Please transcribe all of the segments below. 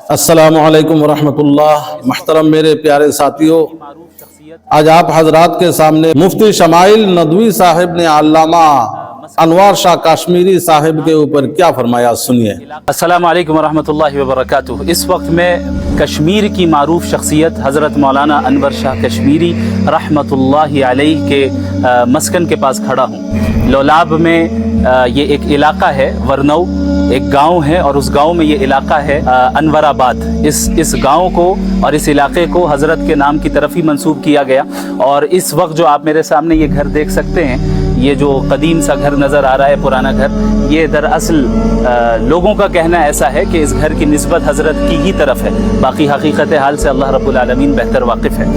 अस्सलामु अलैकुम वरहमतुल्लाह। मुहतरम मेरे प्यारे साथियों, आज आप हजरात के सामने मुफ्ती शमाइल नदवी साहिब ने अल्लामा अनवर शाह कश्मीरी साहिब के ऊपर क्या फरमाया, सुनिए। अस्सलामु अलैकुम वरहमतुल्लाहि वबरकातुहू। इस वक्त मैं कश्मीर की मारूफ शख्सियत हज़रत मौलाना अनवर शाह कश्मीरी रहमतुल्लाहि अलैह के मस्कन के पास खड़ा हूँ। लोलाब में ये एक इलाका है, वरनऊ एक गांव है और उस गांव में ये इलाका है अनवराबाद। इस गांव को और इस इलाके को हज़रत के नाम की तरफ ही मंसूब किया गया। और इस वक्त जो आप मेरे सामने ये घर देख सकते हैं, ये जो कदीम सा घर नज़र आ रहा है, पुराना घर, ये दरअसल लोगों का कहना ऐसा है कि इस घर की निस्बत हज़रत की ही तरफ है। बाकी हकीकत हाल से अल्लाह रब्बुल आलमीन बेहतर वाकिफ़ है।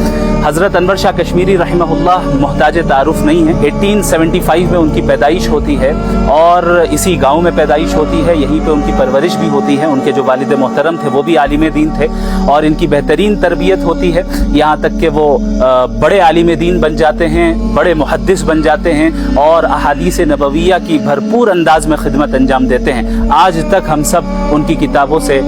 हज़रत अनवर शाह कश्मीरी रहमहुल्लाह मोहताज तारुफ नहीं है। 1875 में उनकी पैदाइश होती है और इसी गांव में पैदाइश होती है, यहीं पे उनकी परवरिश भी होती है। उनके जो वालिद मोहतरम थे वो भी आलिम दीन थे और इनकी बेहतरीन तरबियत होती है, यहाँ तक कि वो बड़े आलिम दीन बन जाते हैं, बड़े मुहद्दिस बन जाते हैं और अहादीस नबविया की भरपूर अंदाज में खिदमत अंजाम देते हैं। आज तक हम सब उनकी किताबों से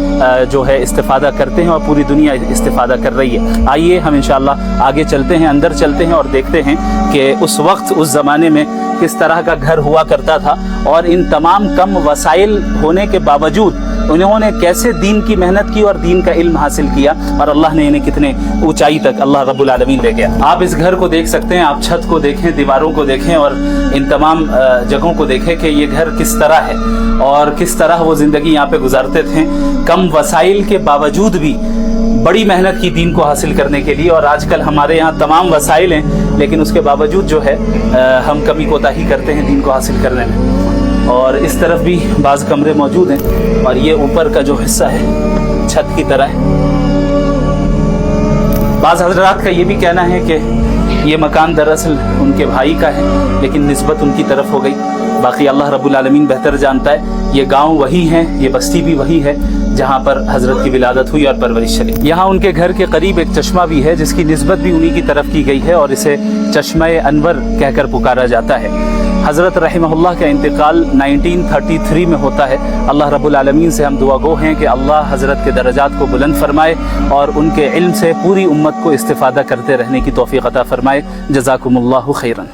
जो है इस्तिफ़ादा करते हैं और पूरी दुनिया इस्तिफ़ादा कर रही है। आइए हम इंशाअल्लाह आगे चलते हैं, अंदर चलते हैं और देखते हैं कि उस वक्त उस ज़माने में किस तरह का घर हुआ करता था और इन तमाम कम वसाइल होने के बावजूद उन्होंने कैसे दीन की मेहनत की और दीन का इल्म हासिल किया और अल्लाह ने इन्हें कितने ऊंचाई तक अल्लाह रब्बुल आलमीन ले गया। आप इस घर को देख सकते हैं, आप छत को देखें, दीवारों को देखें और इन तमाम जगहों को देखें कि ये घर किस तरह है और किस तरह वो ज़िंदगी यहाँ पे गुजारते थे, कम वसाइल के बावजूद भी बड़ी मेहनत की दीन को हासिल करने के लिए। और आजकल हमारे यहाँ तमाम वसाइल हैं, लेकिन उसके बावजूद जो है हम कमी कोताही करते हैं दीन को हासिल करने में। और इस तरफ भी बाज़ कमरे मौजूद हैं और ये ऊपर का जो हिस्सा है छत की तरह है। बाज़ हज़रात का ये भी कहना है कि ये मकान दरअसल उनके भाई का है, लेकिन निस्बत उनकी तरफ हो गई। बाकी अल्लाह रब्बुल आलमीन बेहतर जानता है। ये गांव वही है, ये बस्ती भी वही है जहाँ पर हज़रत की विलादत हुई और परवरिश चली। यहाँ उनके घर के करीब एक चश्मा भी है जिसकी निस्बत भी उन्हीं की तरफ की गई है और इसे चश्मा-ए अनवर कहकर पुकारा जाता है। हज़रत रहमहुल्लाह का इंतकाल 1933 में होता है। अल्लाह रब्बुल आलमीन से हम दुआ गो हैं कि अल्लाह हज़रत के दर्जात को बुलंद फरमाए और उनके इल्म से पूरी उम्मत को इस्तिफ़ादा करते रहने की तौफ़ीक़ अता फरमाए। जज़ाकुमुल्लाहु खैरन।